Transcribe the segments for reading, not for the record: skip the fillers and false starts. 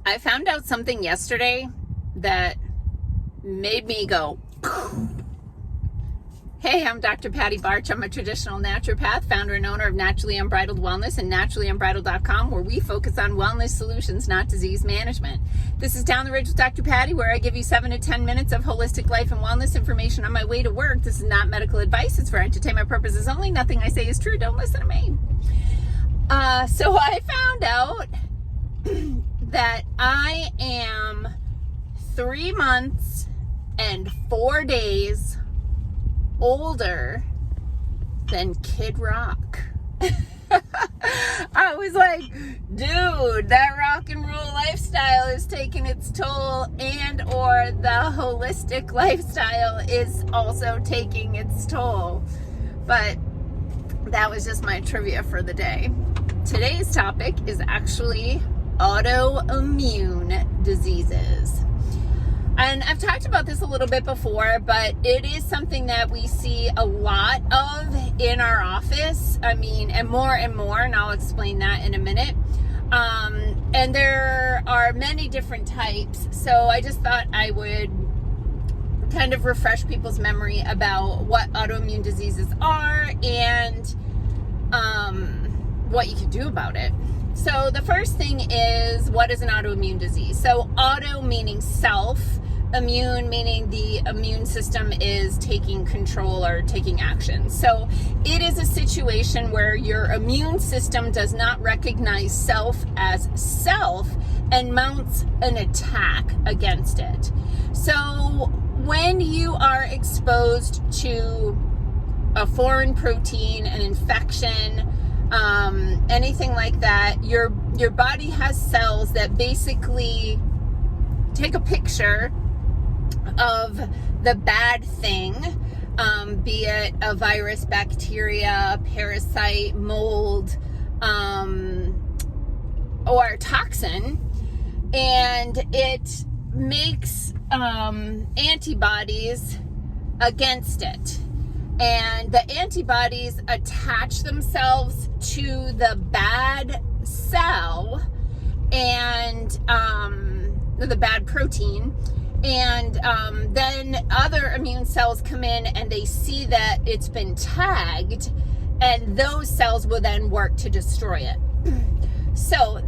I found out something yesterday that made me go, hey, I'm Dr. Patty Barch. I'm a traditional naturopath, founder and owner of Naturally Unbridled Wellness and naturallyunbridled.com, where we focus on wellness solutions, not disease management. This is Down the Ridge with Dr. Patty, where I give you 7 to 10 minutes of holistic life and wellness information on my way to work. This is not medical advice. It's for entertainment purposes only. Nothing I say is true. Don't listen to me. So I found out that I am 3 months and 4 days older than Kid Rock. I was like, dude, that rock and roll lifestyle is taking its toll, and or the holistic lifestyle is also taking its toll. But that was just my trivia for the day. Today's topic is actually autoimmune diseases. And I've talked about this a little bit before, but it is something that we see a lot of in our office. And more, and I'll explain that in a minute. And there are many different types. So I just thought I would kind of refresh people's memory about what autoimmune diseases are and what you can do about it. So the first thing is, what is an autoimmune disease? So auto meaning self, immune meaning the immune system is taking control or taking action. So it is a situation where your immune system does not recognize self as self and mounts an attack against it. So when you are exposed to a foreign protein, an infection, anything like that, your body has cells that basically take a picture of the bad thing, be it a virus, bacteria, parasite, mold, or toxin, and it makes antibodies against it. And the antibodies attach themselves to the bad cell and the bad protein. And then other immune cells come in and they see that it's been tagged, and those cells will then work to destroy it. So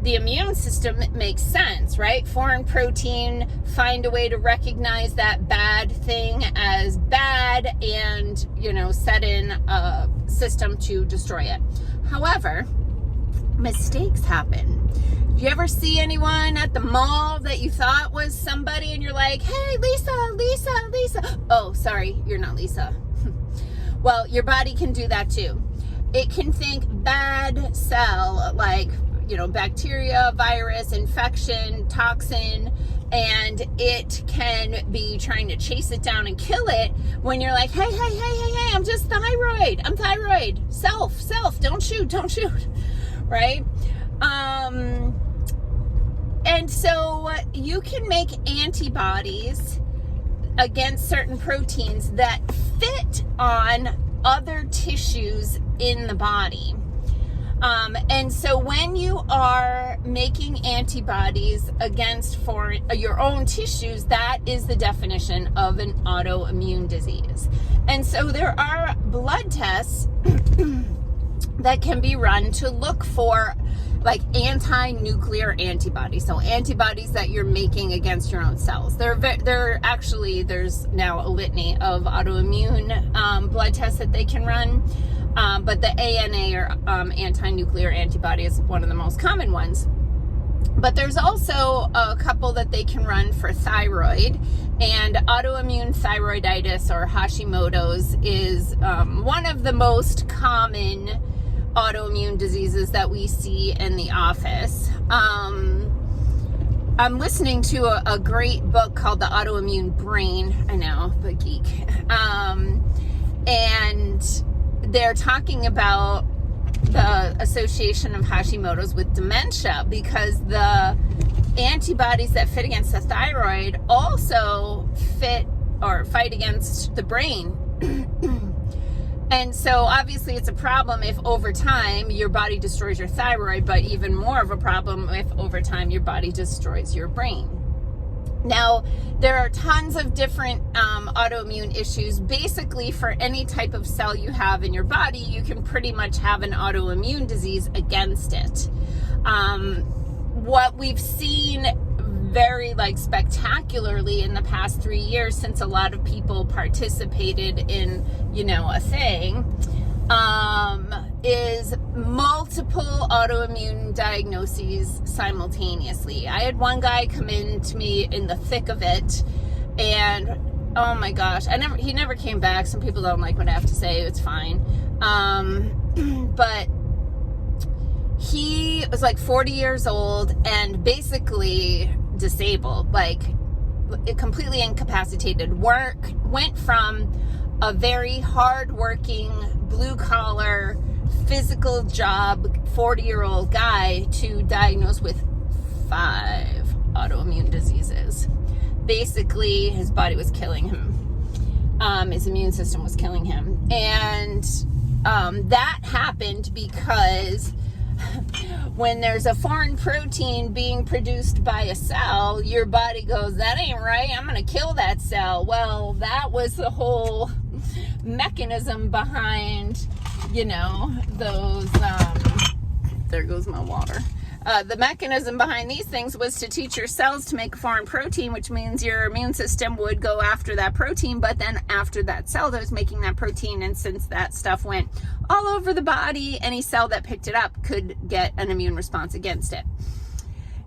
the immune system makes sense, right? Foreign protein, find a way to recognize that bad thing as bad and, set in a system to destroy it. However, mistakes happen. Do you ever see anyone at the mall that you thought was somebody and you're like, hey, Lisa? Oh, sorry, you're not Lisa. Well, your body can do that too. It can think bad cell, like, bacteria, virus, infection, toxin, and it can be trying to chase it down and kill it when you're like, hey, I'm just thyroid. I'm thyroid. Self, don't shoot, right? And so you can make antibodies against certain proteins that fit on other tissues in the body. And so when you are making antibodies against your own tissues, that is the definition of an autoimmune disease. And so there are blood tests that can be run to look for like anti-nuclear antibodies. So antibodies that you're making against your own cells. There's now a litany of autoimmune blood tests that they can run. But the ANA, or anti-nuclear antibody, is one of the most common ones. But there's also a couple that they can run for thyroid, and autoimmune thyroiditis, or Hashimoto's, is one of the most common autoimmune diseases that we see in the office. I'm listening to a great book called The Autoimmune Brain. I know, but geek. And they're talking about the association of Hashimoto's with dementia, because the antibodies that fit against the thyroid also fit or fight against the brain. And so obviously it's a problem if over time your body destroys your thyroid, but even more of a problem if over time your body destroys your brain. Now, there are tons of different autoimmune issues. Basically, for any type of cell you have in your body, you can pretty much have an autoimmune disease against it. What we've seen very spectacularly in the past 3 years, since a lot of people participated in, a thing, is multiple autoimmune diagnoses simultaneously. I had one guy come in to me in the thick of it, and oh my gosh, he never came back. Some people don't like what I have to say. It's fine. But he was 40 years old and basically disabled, completely incapacitated. Went from a very hard-working, blue-collar, physical job 40-year-old guy to diagnosed with 5 autoimmune diseases. Basically, his body was killing him. His immune system was killing him. And that happened because when there's a foreign protein being produced by a cell, your body goes, that ain't right, I'm going to kill that cell. Well, that was the whole mechanism behind, those, there goes my water. The mechanism behind these things was to teach your cells to make foreign protein, which means your immune system would go after that protein, but then after that cell that was making that protein, and since that stuff went all over the body, any cell that picked it up could get an immune response against it.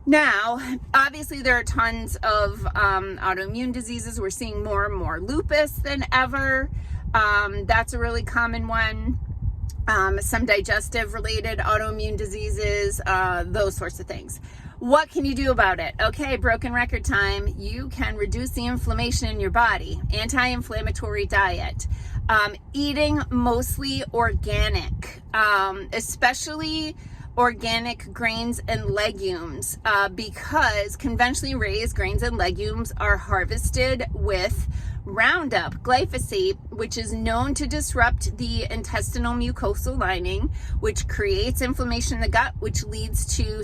Now, obviously there are tons of autoimmune diseases. We're seeing more and more lupus than ever. That's a really common one. Some digestive related autoimmune diseases, those sorts of things. What can you do about it? Okay, broken record time. You can reduce the inflammation in your body. Anti-inflammatory diet. Eating mostly organic, especially organic grains and legumes, because conventionally raised grains and legumes are harvested with Roundup, glyphosate, which is known to disrupt the intestinal mucosal lining, which creates inflammation in the gut, which leads to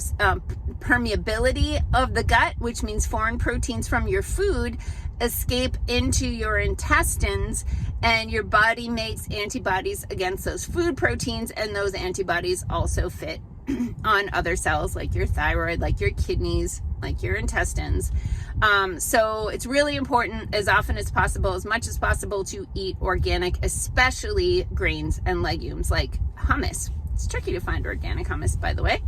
permeability of the gut, which means foreign proteins from your food escape into your intestines, and your body makes antibodies against those food proteins, and those antibodies also fit on other cells like your thyroid, like your kidneys, like your intestines. So it's really important as often as possible, as much as possible, to eat organic, especially grains and legumes like hummus. It's tricky to find organic hummus, by the way.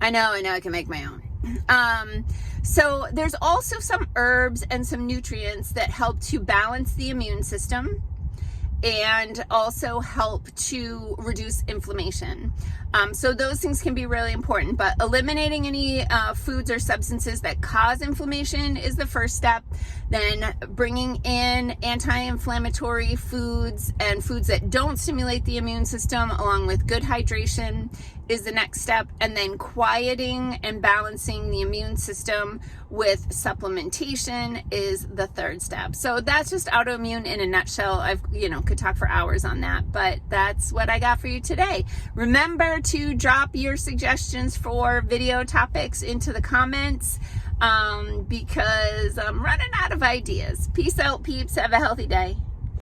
I know, I can make my own. So there's also some herbs and some nutrients that help to balance the immune system and also help to reduce inflammation. So those things can be really important, but eliminating any foods or substances that cause inflammation is the first step. Then bringing in anti-inflammatory foods and foods that don't stimulate the immune system, along with good hydration, is the next step. And then quieting and balancing the immune system with supplementation is the third step. So that's just autoimmune in a nutshell. I could talk for hours on that, but that's what I got for you today. Remember to drop your suggestions for video topics into the comments, because I'm running out of ideas. Peace out, peeps. Have a healthy day.